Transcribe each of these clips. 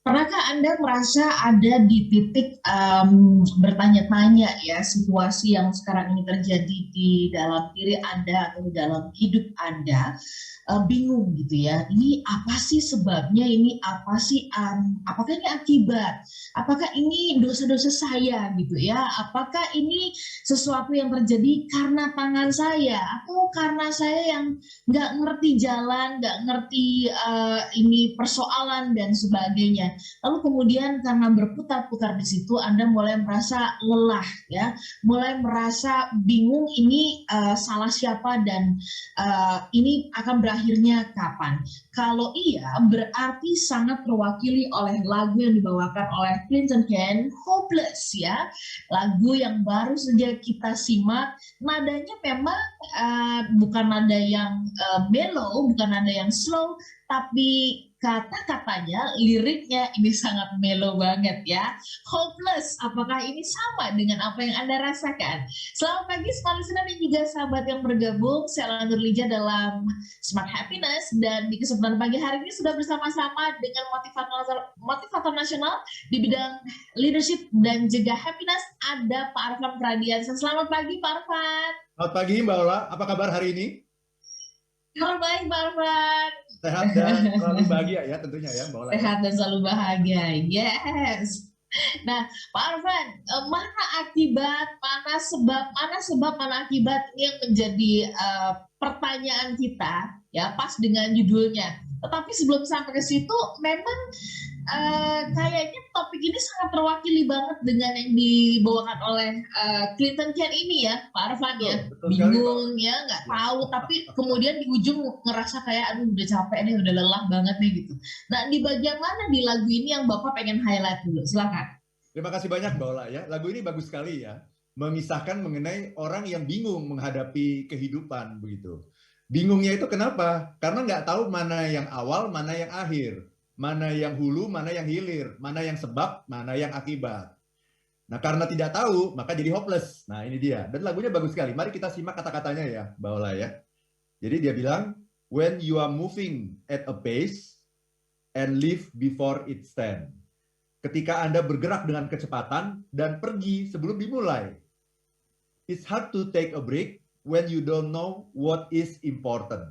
Pernahkah Anda merasa ada di titik bertanya-tanya ya situasi yang sekarang ini terjadi di dalam diri Anda atau di dalam hidup Anda, bingung gitu ya. Ini apa sih sebabnya? Ini apa sih? Apakah ini akibat? Apakah ini dosa-dosa saya gitu ya? Apakah ini sesuatu yang terjadi karena tangan saya atau karena saya yang nggak ngerti jalan, nggak ngerti ini persoalan dan sebagainya. Lalu kemudian karena berputar-putar di situ, Anda mulai merasa lelah, ya, mulai merasa bingung ini salah siapa dan ini akan berakhirnya kapan. Kalau iya, berarti sangat terwakili oleh lagu yang dibawakan oleh Clinton Ken, Hopeless ya. Lagu yang baru saja kita simak, nadanya memang bukan nada yang mellow, bukan nada yang slow, tapi kata-katanya, liriknya ini sangat melo banget ya. Hopeless, apakah ini sama dengan apa yang Anda rasakan? Selamat pagi Smart Listener dan juga sahabat yang bergabung. Saya Lana Nurlija dalam Smart Happiness dan di kesempatan pagi hari ini sudah bersama-sama dengan motivator nasional di bidang leadership dan juga happiness, ada Pak Arfan Pradiansa. Selamat pagi Pak Arfan. Selamat pagi Mbak Ola, apa kabar hari ini? Selamat baik Pak Arfan. Sehat dan selalu bahagia ya tentunya ya Mbak Ola ya. Sehat dan selalu bahagia. Yes. Nah, Pak Arfan, mana akibat, mana akibat ini yang menjadi pertanyaan kita ya pas dengan judulnya. Tetapi sebelum sampai ke situ, memang kayaknya topik ini sangat terwakili banget dengan yang dibawakan oleh Clinton Ken ini ya, Pak Arfan ya. Betul Bingung ya, nggak tahu, tapi kemudian di ujung ngerasa kayak aduh udah capek nih, udah lelah banget nih gitu. Nah, di bagian mana di lagu ini yang Bapak pengen highlight dulu? Silakan. Terima kasih banyak Mbak Ola ya. Lagu ini bagus sekali ya, memisahkan mengenai orang yang bingung menghadapi kehidupan begitu. Bingungnya itu kenapa? Karena nggak tahu mana yang awal, mana yang akhir, mana yang hulu, mana yang hilir, mana yang sebab, mana yang akibat. Nah, karena tidak tahu, maka jadi hopeless. Nah, ini dia. Dan lagunya bagus sekali. Mari kita simak kata-katanya ya, Mbak Ola ya. Jadi dia bilang, when you are moving at a pace and live before it stand. Ketika Anda bergerak dengan kecepatan dan pergi sebelum dimulai. It's hard to take a break when you don't know what is important.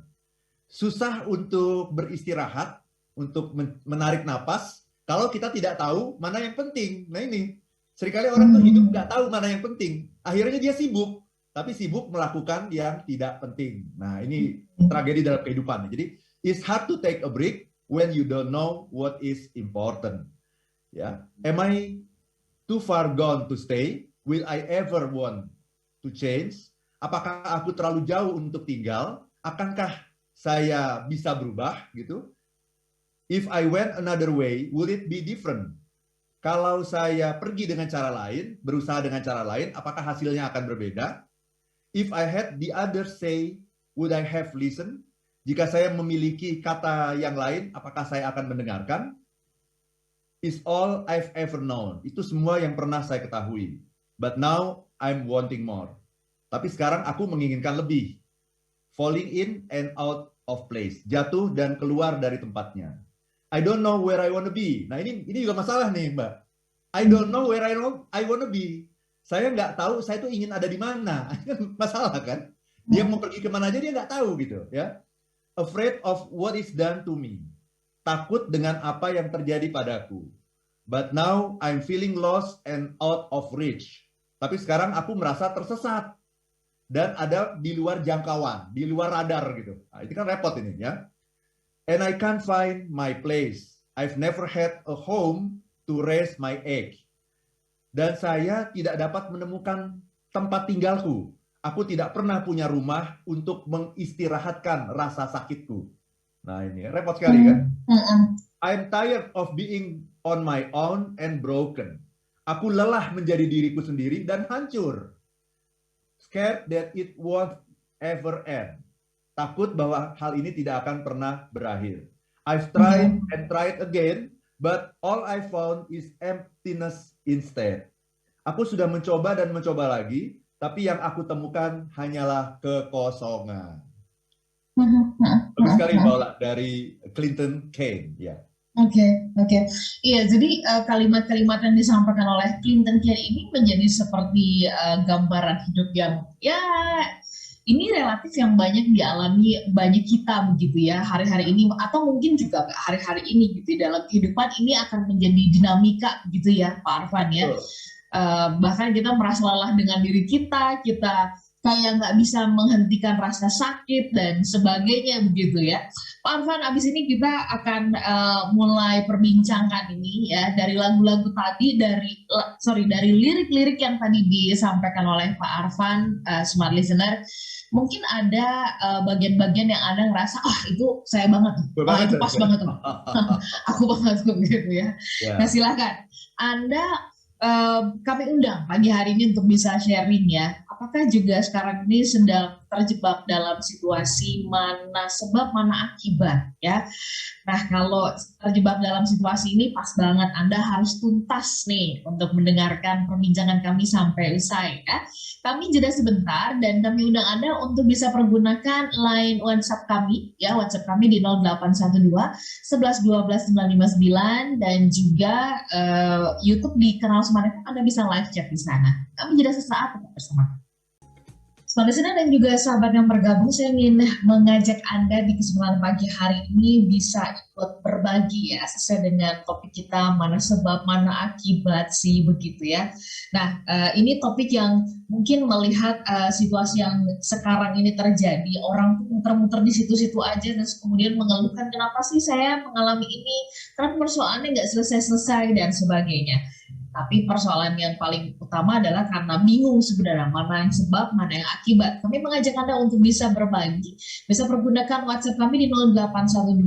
Susah untuk beristirahat, untuk menarik napas, kalau kita tidak tahu mana yang penting. Nah ini, seringkali orang tuh hidup nggak tahu mana yang penting. Akhirnya dia sibuk, tapi sibuk melakukan yang tidak penting. Nah ini tragedi dalam kehidupan. Jadi, it's hard to take a break when you don't know what is important. Ya, am I too far gone to stay? Will I ever want to change? Apakah aku terlalu jauh untuk tinggal? Akankah saya bisa berubah gitu? If I went another way, will it be different? Kalau saya pergi dengan cara lain, berusaha dengan cara lain, apakah hasilnya akan berbeda? If I had the others say, would I have listened? Jika saya memiliki kata yang lain, apakah saya akan mendengarkan? Is all I've ever known. Itu semua yang pernah saya ketahui. But now I'm wanting more. Tapi sekarang aku menginginkan lebih. Falling in and out of place. Jatuh dan keluar dari tempatnya. I don't know where I want to be. Nah ini juga masalah nih Mbak. I don't know where I want to be. Saya nggak tahu saya tuh ingin ada di mana. Masalah kan? Dia mau pergi kemana aja dia nggak tahu gitu ya. Afraid of what is done to me. Takut dengan apa yang terjadi padaku. But now I'm feeling lost and out of reach. Tapi sekarang aku merasa tersesat. Dan ada di luar jangkauan, di luar radar gitu. Nah, ini kan repot ini ya. And I can't find my place. I've never had a home to raise my egg. Dan saya tidak dapat menemukan tempat tinggalku. Aku tidak pernah punya rumah untuk mengistirahatkan rasa sakitku. Nah ini repot sekali kan. I'm tired of being on my own and broken. Aku lelah menjadi diriku sendiri dan hancur. Scared that it won't ever end. Takut bahwa hal ini tidak akan pernah berakhir. I've tried and tried again, but all I found is emptiness instead. Aku sudah mencoba dan mencoba lagi, tapi yang aku temukan hanyalah kekosongan. Bagus sekali Mbak Ola dari Clinton Kane ya. Oke. Iya, jadi kalimat-kalimat yang disampaikan oleh Clinton Kane ini menjadi seperti gambaran hidup yang ya ini relatif yang banyak dialami banyak kita begitu ya hari-hari ini atau mungkin juga nggak hari-hari ini gitu ya, dalam kehidupan ini akan menjadi dinamika gitu ya Pak Arfan ya. Betul. Bahkan kita merasa lelah dengan diri kita kayak nggak bisa menghentikan rasa sakit dan sebagainya begitu ya. Pak Arfan, abis ini kita akan mulai perbincangan ini ya dari lagu-lagu tadi dari lirik-lirik yang tadi disampaikan oleh Pak Arfan, smart listener. Mungkin ada bagian-bagian yang Anda ngerasa, itu saya banget, Betul banget. itu pas banget tuh, aku banget tuh gitu ya. Nah Ya. silakan, Anda kami undang pagi hari ini untuk bisa sharing ya. Apakah juga sekarang ini sedang terjebak dalam situasi mana sebab mana akibat ya? Nah, kalau terjebak dalam situasi ini pas banget Anda harus tuntas nih untuk mendengarkan perbincangan kami sampai usai ya. Kami jeda sebentar dan kami undang Anda untuk bisa pergunakan line WhatsApp kami ya, WhatsApp kami di 0812 11 12 959 dan juga YouTube di kanal Smart FM Anda bisa live chat di sana. Kami jeda sesaat tetap bersama. Selamat siang dan juga sahabat yang bergabung, saya ingin mengajak Anda di kesempatan pagi hari ini bisa ikut berbagi ya, sesuai dengan topik kita, mana sebab, mana akibat sih, begitu ya. Nah, ini topik yang mungkin melihat situasi yang sekarang ini terjadi, orang tuh muter-muter di situ-situ aja, dan kemudian mengeluhkan, kenapa sih saya mengalami ini, karena persoalannya nggak selesai-selesai, dan sebagainya. Tapi persoalan yang paling utama adalah karena bingung sebenarnya mana yang sebab, mana yang akibat. Kami mengajak Anda untuk bisa berbagi, bisa pergunakan WhatsApp kami di 0812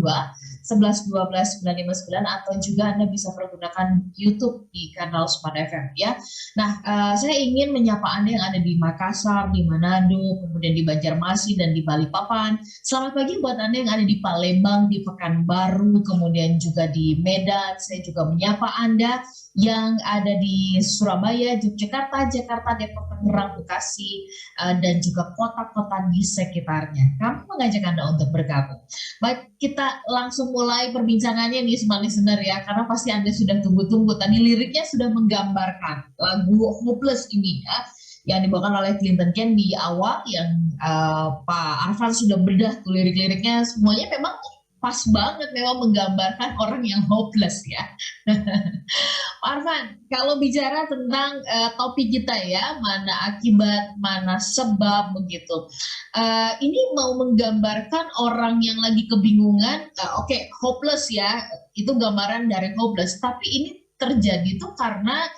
11 12 959 atau juga Anda bisa pergunakan YouTube di kanal Smart FM ya. Nah, saya ingin menyapa Anda yang ada di Makassar, di Manado, kemudian di Banjarmasin dan di Balikpapan. Selamat pagi buat Anda yang ada di Palembang, di Pekanbaru, kemudian juga di Medan. Saya juga menyapa Anda yang ada di Surabaya, Yogyakarta, Jakarta, Depok, Tangerang, Bekasi, dan juga kota-kota di sekitarnya. Kami mengajak Anda untuk bergabung. Baik, kita langsung mulai perbincangannya nih, smart listener ya, karena pasti Anda sudah tunggu-tunggu. Tadi liriknya sudah menggambarkan lagu Hopeless ini ya, yang dibawakan oleh Clinton Kane di awal, yang Pak Arfan sudah bedah tuh lirik-liriknya, semuanya memang pas banget, memang menggambarkan orang yang hopeless ya. Pak Arfan, kalau bicara tentang topik kita ya, mana akibat, mana sebab begitu. Ini mau menggambarkan orang yang lagi kebingungan, oke, hopeless ya, itu gambaran dari hopeless. Tapi ini terjadi tuh karena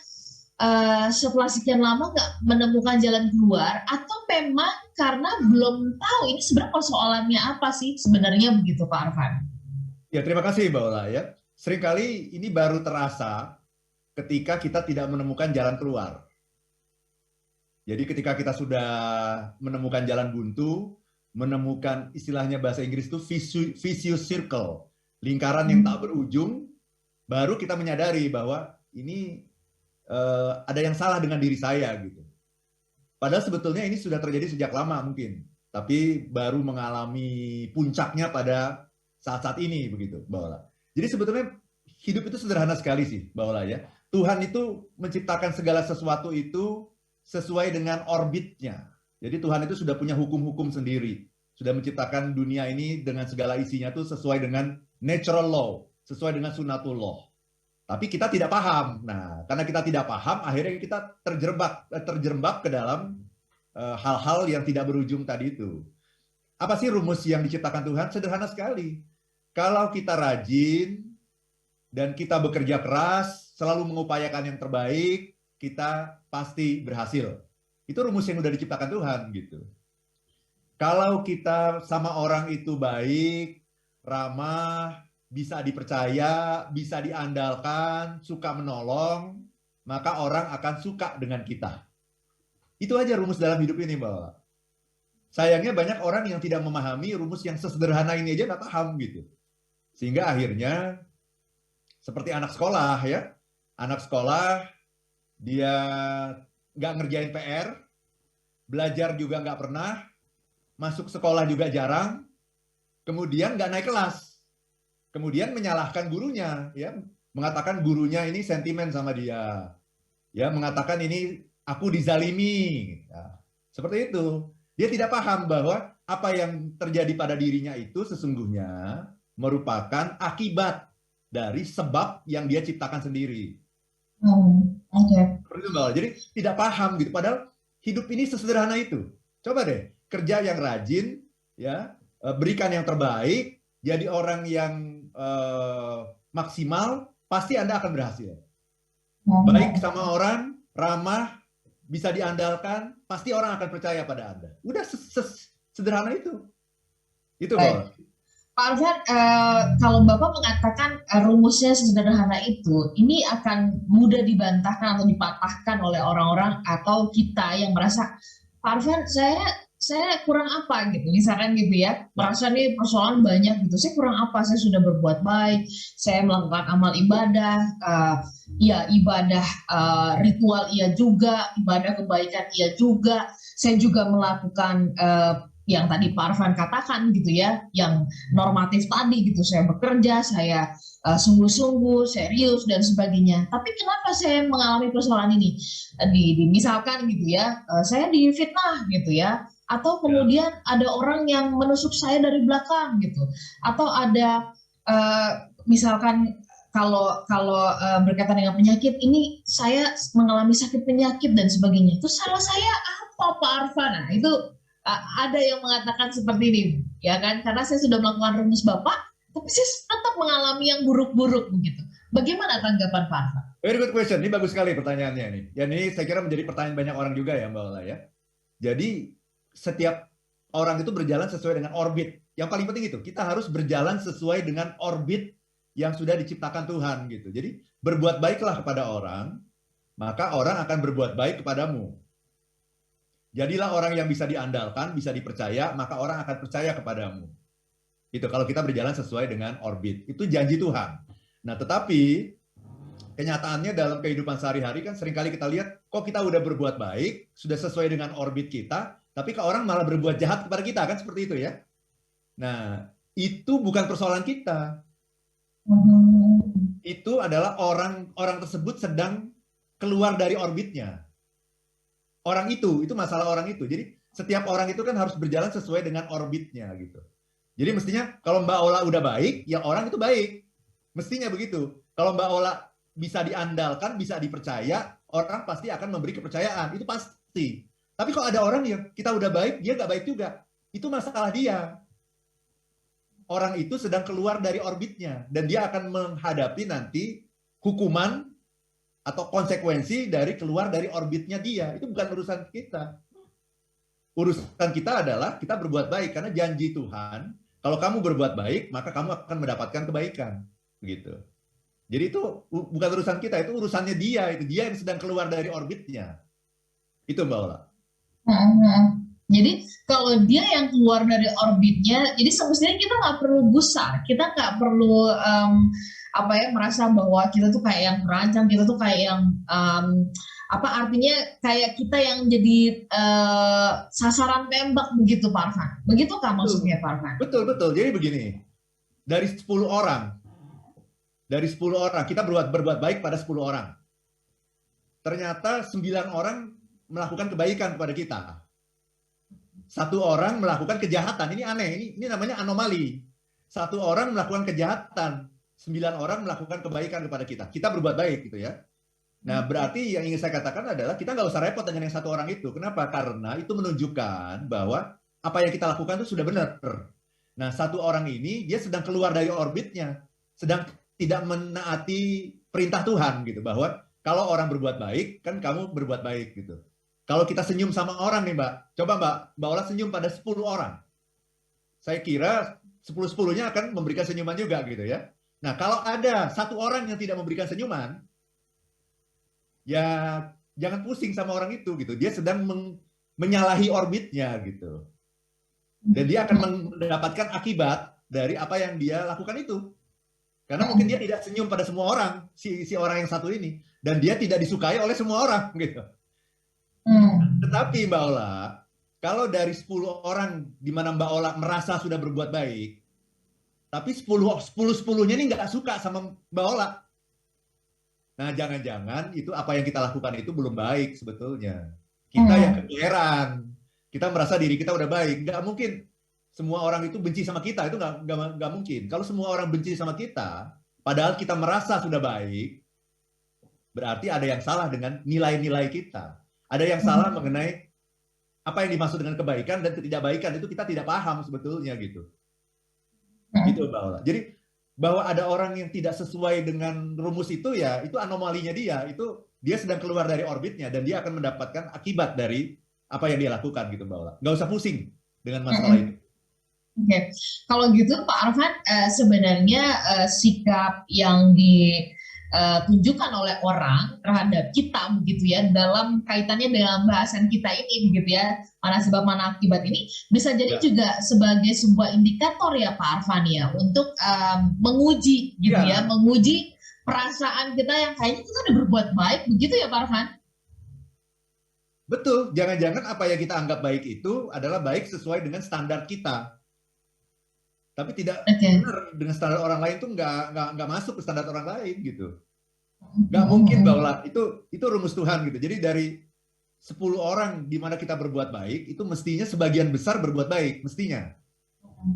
setelah sekian lama nggak menemukan jalan keluar, atau memang karena belum tahu ini sebenarnya persoalannya apa sih sebenarnya begitu Pak Arfan? Ya, terima kasih Mbak Ola ya. Seringkali ini baru terasa ketika kita tidak menemukan jalan keluar. Jadi ketika kita sudah menemukan jalan buntu, menemukan istilahnya bahasa Inggris itu vicious circle, lingkaran yang tak berujung, baru kita menyadari bahwa ini ada yang salah dengan diri saya gitu. Padahal sebetulnya ini sudah terjadi sejak lama mungkin, tapi baru mengalami puncaknya pada saat-saat ini begitu, Mbak Ola. Jadi sebetulnya hidup itu sederhana sekali sih, Mbak Ola ya. Tuhan itu menciptakan segala sesuatu itu sesuai dengan orbitnya. Jadi Tuhan itu sudah punya hukum-hukum sendiri. Sudah menciptakan dunia ini dengan segala isinya itu sesuai dengan natural law, sesuai dengan sunatullah. Tapi kita tidak paham. Nah, karena kita tidak paham, akhirnya kita terjerembab ke dalam hal-hal yang tidak berujung tadi itu. Apa sih rumus yang diciptakan Tuhan? Sederhana sekali. Kalau kita rajin dan kita bekerja keras, selalu mengupayakan yang terbaik, kita pasti berhasil. Itu rumus yang udah diciptakan Tuhan gitu. Kalau kita sama orang itu baik, ramah, bisa dipercaya, bisa diandalkan, suka menolong, maka orang akan suka dengan kita. Itu aja rumus dalam hidup ini, Mbak. Sayangnya banyak orang yang tidak memahami rumus yang sesederhana ini aja nggak paham gitu. Sehingga akhirnya seperti anak sekolah ya. Anak sekolah dia nggak ngerjain PR, belajar juga nggak pernah, masuk sekolah juga jarang, kemudian nggak naik kelas. kemudian menyalahkan gurunya, ya, mengatakan gurunya ini sentimen sama dia, ya, mengatakan ini aku dizalimi, ya, seperti itu. Dia tidak paham bahwa apa yang terjadi pada dirinya itu sesungguhnya merupakan akibat dari sebab yang dia ciptakan sendiri. Okay. Seperti itu, Mbak. Jadi tidak paham gitu. Padahal hidup ini sesederhana itu. Coba deh, kerja yang rajin, ya, berikan yang terbaik, jadi orang yang maksimal, pasti Anda akan berhasil. Baik sama orang, ramah, bisa diandalkan, pasti orang akan percaya pada Anda. Udah sederhana itu. Itu, Mbak. Pak Alvan, kalau Bapak mengatakan rumusnya sesederhana itu, ini akan mudah dibantahkan atau dipatahkan oleh orang-orang atau kita yang merasa, Pak Alvan, saya kurang apa gitu, misalkan gitu ya, merasa nih persoalan banyak gitu, saya kurang apa, saya sudah berbuat baik, saya melakukan amal ibadah, ya ibadah ritual iya juga, ibadah kebaikan iya juga, saya juga melakukan yang tadi Pak Arfan katakan gitu ya, yang normatif tadi gitu, saya bekerja, saya sungguh-sungguh, serius dan sebagainya. Tapi kenapa saya mengalami persoalan ini? Misalkan gitu ya, saya difitnah gitu ya, atau kemudian ada orang yang menusuk saya dari belakang gitu, atau ada misalkan kalau berkaitan dengan penyakit ini, saya mengalami sakit penyakit dan sebagainya. Itu salah saya apa Pak Arfan? Nah, itu ada yang mengatakan seperti ini, ya kan? Karena saya sudah melakukan rumus Bapak, tapi saya tetap mengalami yang buruk-buruk begitu. Bagaimana tanggapan Pak Arfan? Very good question. Ini bagus sekali pertanyaannya nih. Dan ini saya kira menjadi pertanyaan banyak orang juga ya, Mbak Ola ya. Jadi setiap orang itu berjalan sesuai dengan orbit. Yang paling penting itu, kita harus berjalan sesuai dengan orbit yang sudah diciptakan Tuhan gitu. Jadi berbuat baiklah kepada orang, maka orang akan berbuat baik kepadamu. Jadilah orang yang bisa diandalkan, bisa dipercaya, maka orang akan percaya kepadamu. Itu kalau kita berjalan sesuai dengan orbit. Itu janji Tuhan. Nah, tetapi kenyataannya dalam kehidupan sehari-hari kan seringkali kita lihat, kok kita udah berbuat baik, sudah sesuai dengan orbit kita, tapi ke orang malah berbuat jahat kepada kita, kan seperti itu ya. Nah, itu bukan persoalan kita. Itu adalah orang tersebut sedang keluar dari orbitnya. Orang itu masalah orang itu. Jadi setiap orang itu kan harus berjalan sesuai dengan orbitnya gitu. Jadi mestinya kalau Mbak Ola udah baik, ya orang itu baik. Mestinya begitu. Kalau Mbak Ola bisa diandalkan, bisa dipercaya, orang pasti akan memberi kepercayaan. Itu pasti. Tapi kalau ada orang yang kita udah baik, dia nggak baik juga. Itu masalah dia. Orang itu sedang keluar dari orbitnya. Dan dia akan menghadapi nanti hukuman atau konsekuensi dari keluar dari orbitnya dia. Itu bukan urusan kita. Urusan kita adalah kita berbuat baik. Karena janji Tuhan, kalau kamu berbuat baik, maka kamu akan mendapatkan kebaikan. Begitu. Jadi itu bukan urusan kita, itu urusannya dia. Itu dia yang sedang keluar dari orbitnya. Itu Mbak Ola. Jadi kalau dia yang keluar dari orbitnya, jadi semestinya kita nggak perlu gusar, kita nggak perlu merasa bahwa kita tuh kayak yang terancam, kita tuh kayak yang artinya kayak kita yang jadi sasaran tembak begitu Pak Arfan. Begitukah maksudnya Pak Arfan? Betul. Jadi begini, dari 10 orang kita berbuat baik pada 10 orang. Ternyata 9 orang melakukan kebaikan kepada kita. 1 orang melakukan kejahatan. Ini aneh, ini namanya anomali. 1 orang melakukan kejahatan, 9 orang melakukan kebaikan kepada kita. Kita berbuat baik gitu ya. Nah, berarti yang ingin saya katakan adalah kita nggak usah repot dengan yang 1 orang itu. Kenapa? Karena itu menunjukkan bahwa apa yang kita lakukan itu sudah benar. Nah, 1 orang ini dia sedang keluar dari orbitnya, sedang tidak menaati perintah Tuhan gitu, bahwa kalau orang berbuat baik, kan kamu berbuat baik gitu. Kalau kita senyum sama orang nih Mbak, coba Mbak Ola senyum pada 10 orang. Saya kira 10-10-nya akan memberikan senyuman juga gitu ya. Nah, kalau ada 1 orang yang tidak memberikan senyuman, ya jangan pusing sama orang itu gitu. Dia sedang menyalahi orbitnya gitu. Dan dia akan mendapatkan akibat dari apa yang dia lakukan itu. Karena mungkin dia tidak senyum pada semua orang, si orang yang satu ini. Dan dia tidak disukai oleh semua orang gitu. Tetapi Mbak Ola, kalau dari 10 orang di mana Mbak Ola merasa sudah berbuat baik, tapi 10-10-nya ini nggak suka sama Mbak Ola. Nah, jangan-jangan itu apa yang kita lakukan itu belum baik sebetulnya. Kita yang kegeeran, kita merasa diri kita udah baik. Nggak mungkin semua orang itu benci sama kita, itu nggak mungkin. Kalau semua orang benci sama kita, padahal kita merasa sudah baik, berarti ada yang salah dengan nilai-nilai kita. Ada yang salah mengenai apa yang dimaksud dengan kebaikan dan ketidakbaikan, itu kita tidak paham sebetulnya gitu. Gitu Mbak Ola. Jadi bahwa ada orang yang tidak sesuai dengan rumus itu, ya itu anomalinya dia, itu dia sedang keluar dari orbitnya dan dia akan mendapatkan akibat dari apa yang dia lakukan gitu Mbak Ola. Nggak usah pusing dengan masalah itu. Oke, kalau gitu Pak Arfan, sebenarnya sikap yang ditunjukkan oleh orang terhadap kita begitu ya, dalam kaitannya dengan bahasan kita ini begitu ya, mana sebab mana akibat ini bisa jadi juga sebagai sebuah indikator ya Pak Arfan ya, untuk menguji gitu ya, menguji perasaan kita yang kayaknya kita udah berbuat baik begitu ya Pak Arfan. Betul, jangan-jangan apa yang kita anggap baik itu adalah baik sesuai dengan standar kita. Tapi tidak benar dengan standar orang lain, tuh nggak masuk ke standar orang lain gitu. Nggak mungkin bahwa itu rumus Tuhan gitu. Jadi dari 10 orang di mana kita berbuat baik, itu mestinya sebagian besar berbuat baik, mestinya.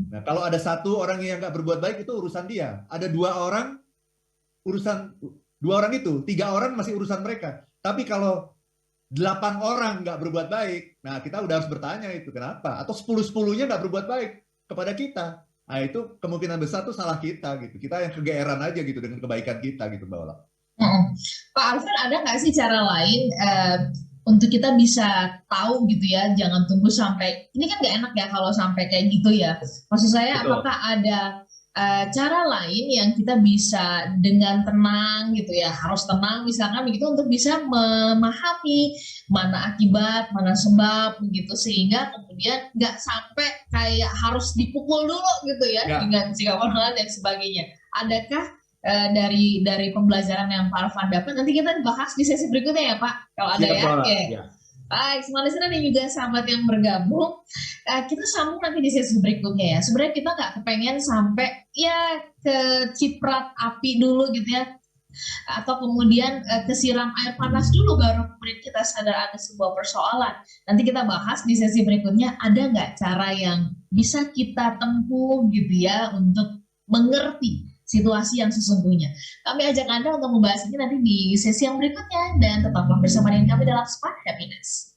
Nah, kalau ada satu orang yang nggak berbuat baik, itu urusan dia. Ada 2 orang, urusan 2 orang itu, 3 orang masih urusan mereka. Tapi kalau 8 orang nggak berbuat baik, nah kita udah harus bertanya itu kenapa? Atau 10-10-nya nggak berbuat baik kepada kita. Nah, itu kemungkinan besar tuh salah kita gitu. Kita yang kegeeran aja gitu dengan kebaikan kita gitu Mbak Ola. Pak Alfred, ada nggak sih cara lain untuk kita bisa tahu gitu ya, jangan tunggu sampai, ini kan nggak enak ya kalau sampai kayak gitu ya. Maksud saya, betul, apakah ada cara lain yang kita bisa dengan tenang gitu ya, harus tenang misalkan begitu untuk bisa memahami mana akibat, mana sebab begitu, sehingga kemudian nggak sampai kayak harus dipukul dulu gitu ya, dengan sikap orang dan sebagainya. Adakah dari pembelajaran yang Pak Arfan dapat, nanti kita bahas di sesi berikutnya ya Pak, kalau ada ya. Baik, semua listener dan juga sahabat yang bergabung, kita sambung nanti di sesi berikutnya ya. Sebenarnya kita nggak kepengen sampai ya keciprat api dulu gitu ya, atau kemudian kesiram air panas dulu baru kemudian kita sadar ada sebuah persoalan. Nanti kita bahas di sesi berikutnya, ada nggak cara yang bisa kita tempuh gitu ya untuk mengerti situasi yang sesungguhnya. Kami ajak Anda untuk membahas ini nanti di sesi yang berikutnya, dan tetaplah bersama dengan kami dalam Smart Happiness.